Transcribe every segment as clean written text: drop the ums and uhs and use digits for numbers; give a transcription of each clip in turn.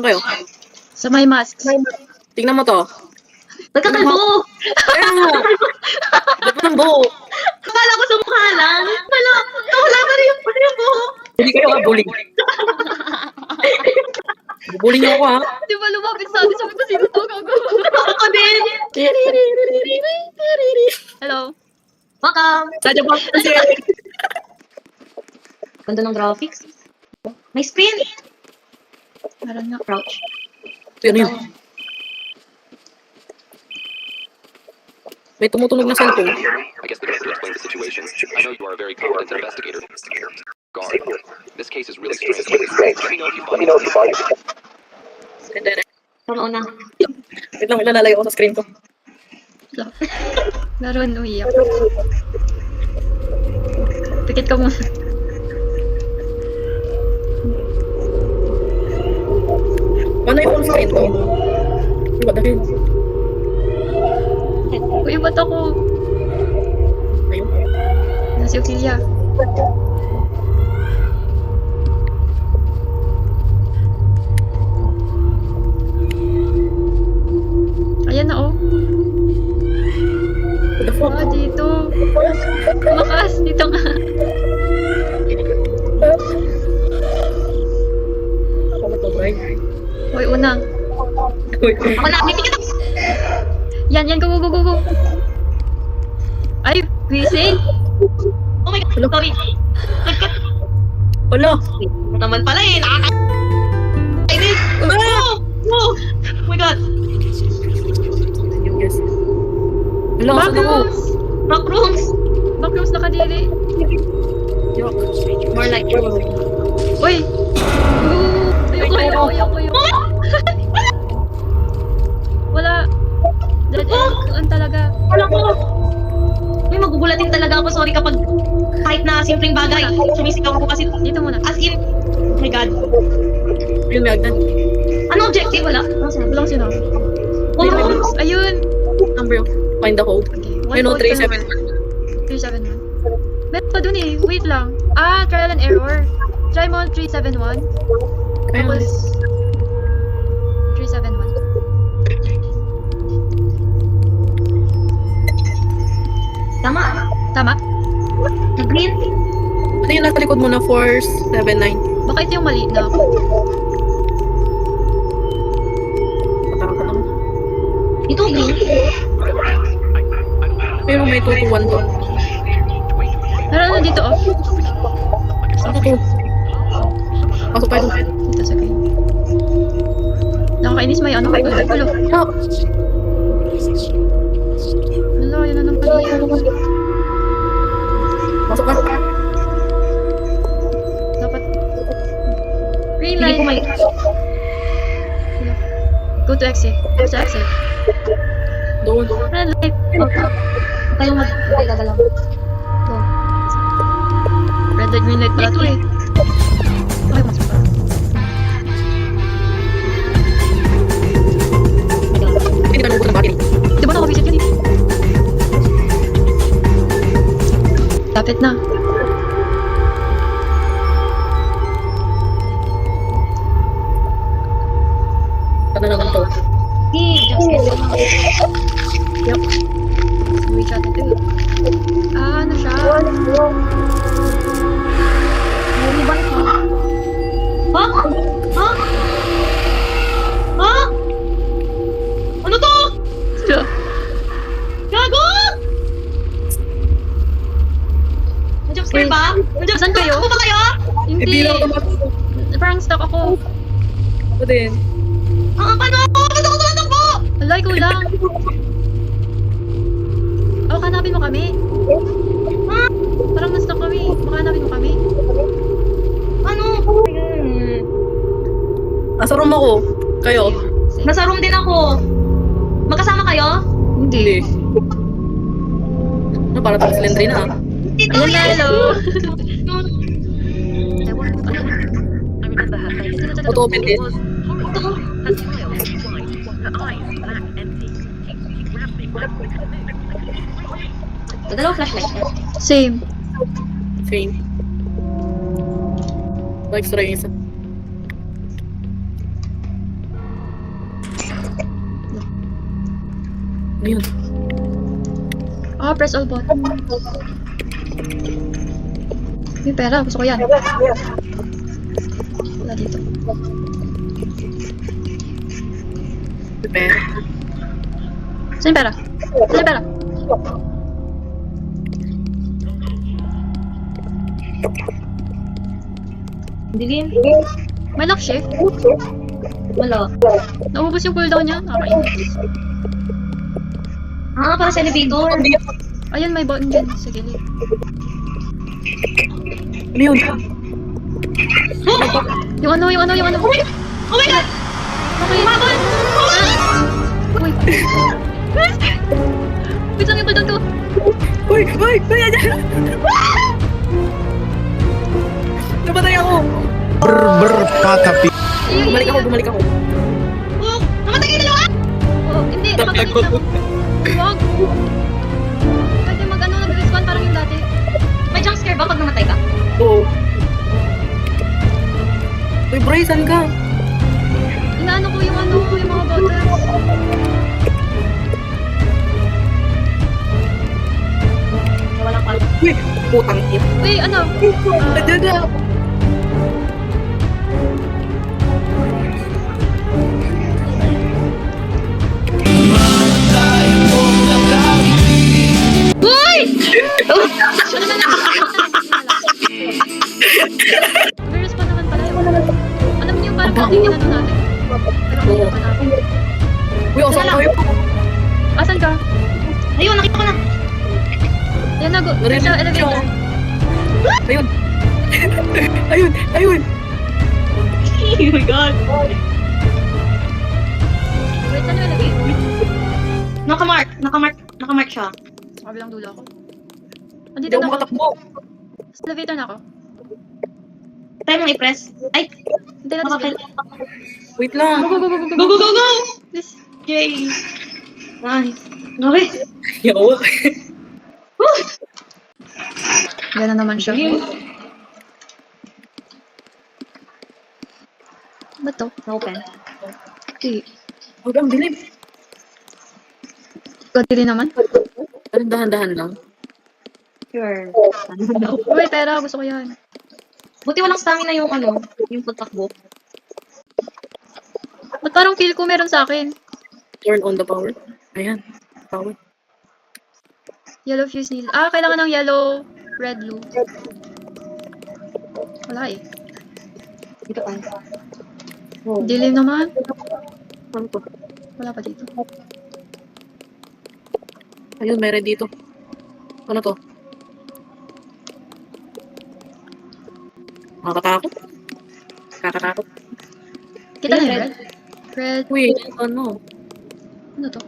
Saan kayo? Sa may masks. Tingnan mo to. Nagkakalbo! Kaya nga. Ba't mo ng buo? Akala ko sa mukha lang. Wala pa rin yung buhok. Hindi kayo bullying. Bullying niyo ako ha. Di ba lumapit sa atin? Sabi ko, sino to? Gago. Ako din. Hello. Welcome. Sadya ba kasi? Ganda ng graphics. May screen. Meron nga. Crouch. Ano yun? May tumutunog na cellphone. I guess the best to explain the situation. I know you are a very competent investigator. Guard, this case is really strange. Let me know if you find it. Ikaw mauna. Wait lang, ilalagay ako sa screen ko. Meron, umiyak. Pikit ka muna. Paano yung full screen ko? Diba dahil? Uy, ba't ako? Ayun. Nasi Ophelia. Ayan na, oh. What the fuck? Ah, dito. Tumakas, dito nga. Ako mag-try. Uy, una. Uy. Ako na. May ticket ako. Yan, go, go, go, go, go. Ay, busy? Oh my God. Sorry. Nagkat. Wala. Naman pala eh. Nakakainis. Oh! Oh my God. Yes. Wala, saan ako? Backrooms! Rock rooms. Backrooms nakadiri. Yuck. More like Uy! Ayoko. Wala. Dead end talaga. Wala ko. May magugulatin talaga ako. Sorry kapag kahit na simpleng bagay. Sumisigaw ako kasi Dito muna. as in. Oh my God. Yung may agdan. Ano objective? Wala. Walang sino. Oh, Backrooms. Ayun. Number. Find the code. Okay. Ayun o, 141. 371. 371. Meron pa dun eh. Wait lang. Ah, trial and error. Try mo 371. Kaya nga. Tapos 371. tama. Tama? Green. Ano yung nasa likod mo na 479? Baka ito yung mali na ako. Pataka lang. Ito green. Pero may 221 to. Meron na dito, oh. Ano to? Pasok tayo doon. Dito sa green. Nakakainis may ano. Ulo. Ah! Wala, yun na ng pali. Pasok ka. Dapat. Green Hindi light. ko may... Go to exit. Go to exit. Doon. Red light. Kayong mag-gagalaw. Go. Red light, green light pala to eh. Okay, mas pa. Hindi ka nabukot ng bakit. Di ba nakabisit yun eh? Lapit na. Ano naman to? Just get it. Yup. Wait natin ito eh. Ah, ano siya? May ba ito? Ha? Ha? Ha? Ano to? Gago! Nag-jumpscare Wait. ba? Saan kayo? Ako ba kayo? Hindi Hindi. lang automatic. Parang stuck ako. Ako din. Paano ako? Ba't ako tumatakbo? Wala, ikaw lang. Oh, hanapin mo kami. Ha? Parang na-stuck kami. Baka hanapin mo kami. Ano? Nasa room ako. Kayo? Nasa room din ako. Magkasama kayo? Hindi. Ano, para tayo silendrina ah. Dito Ayan na, hello. Auto-open din. Dalawa flashlight. Same. Same. Like, try isa. Ayun. Ah, press all button. May pera, gusto ko yan. Wala dito. Prepare. Saan yung pera? Saan yung pera? Dilim. May lock shift? Wala. Naubos yung cooldown niya? Nakakainis. Ah, para sa elevator. Ayun, may button din sa gilid. Ano yun? Yung ano. Oh my God! Okay. Umabot! Uy. Wait lang yung cooldown ko. Uy! Ayan! Napatay ako! Patapi. Bumalik ako. Oh, namatay kayo dalawa! Oo, hindi. Nakakabit lang. Huwag. Pwede nag-respawn parang yung dati. May jump scare ba pag namatay ka? Oo. Uy, Bray, saan ka? Inaano ko yung mga buttons. Walang pala. Uy, putang ina. Uy, ano? Nandiyan na. Uy! Ano naman Nag-respawn naman pala yun. Alam niyo parang dating inano natin. Pero hindi naman natin. Uy, asan kayo? Asan ka? Ayun, nakita ko na. Yan na, Narinig sa ko elevator. siya. Ayun. Ayun. Oh my God. Wait, saan yung elevator? Nakamark siya. Sa kabilang dulo ako. Hindi Andito ako na ako. makatakbo. Sa elevator na ako. Try mong i-press. Ay, Hindi natin makapal. sige. Wait lang. Go! Please. Yay! Nice. Okay. Yawa. Gano'n naman siya. Ba't to? Open. Okay. Huwag ang dilim. Kadiri naman. Parang dahan-dahan lang. Sure. Uy, pera. Gusto ko yan. Buti walang stamina yung yung pagtakbo. Ba't parang feel ko meron sa akin? Turn on the power. Ayan. Power. Yellow fuse needed. Ah, kailangan ng yellow, red, blue. Wala eh. Dito pa. Oh. Dilim naman. Ano to? Wala pa dito. Ayun, may red dito. Ano to? Nakakatakot. Kakatakot. Kita na Ayun, yung red? Red. Uy, ano? Ano to?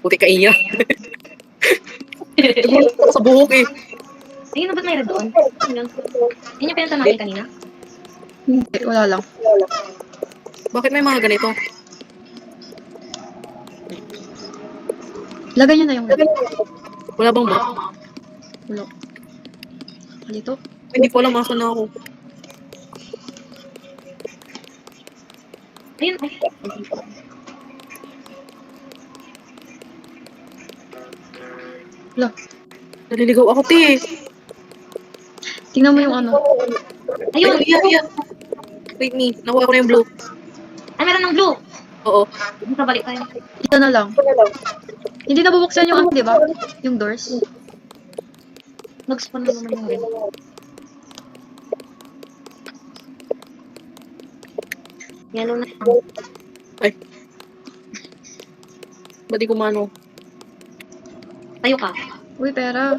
Puti ka iya. Nagulat ako sa buhok eh. Ayun, ba't may red doon? Yun yung pinunta natin kanina. Hindi, wala lang. Bakit may mga ganito? Lagay niyo na yung red. Wala bang ba? Wala. Dito. Hindi ko alam asan na ako. Ayun, ay. Wala. Naliligaw ako, te. Tingnan mo yung ano. Ayun! Iya. Wait me. Nakuha ko na yung blue. Ay, meron ng blue! Oo. Dito balik tayo. Ito na lang. Hindi nabubuksan yung ano, di ba? Yung doors. Nag-spawn na naman yung red. Yellow na. Ay. Ba't di ko mano? Tayo ka. Uy, pera.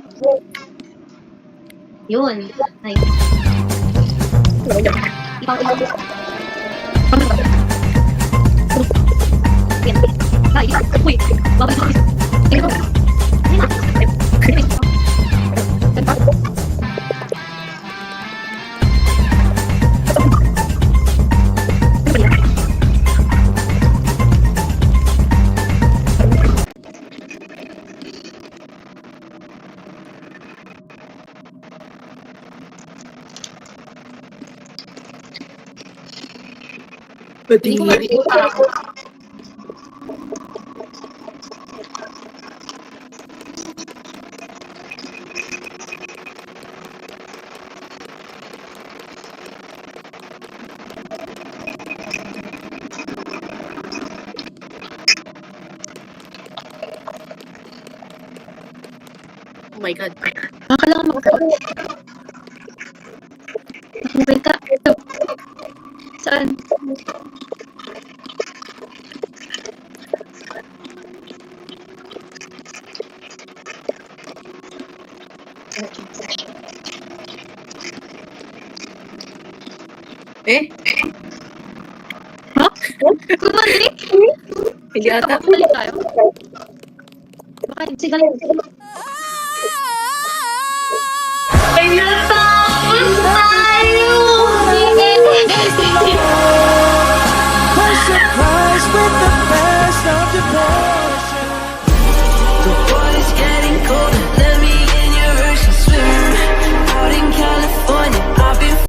Yun. Ay. Ikaw. Yan. Ay, uy. Babalik ako. Ikaw. Ayun na. Hindi ko makikita. Oh my God. Kailangan mag-out. Nakabenta. Ito. Saan? Eh? Ha? Kumalik? Hindi ata. Kumalik tayo? Baka Sige, Kaya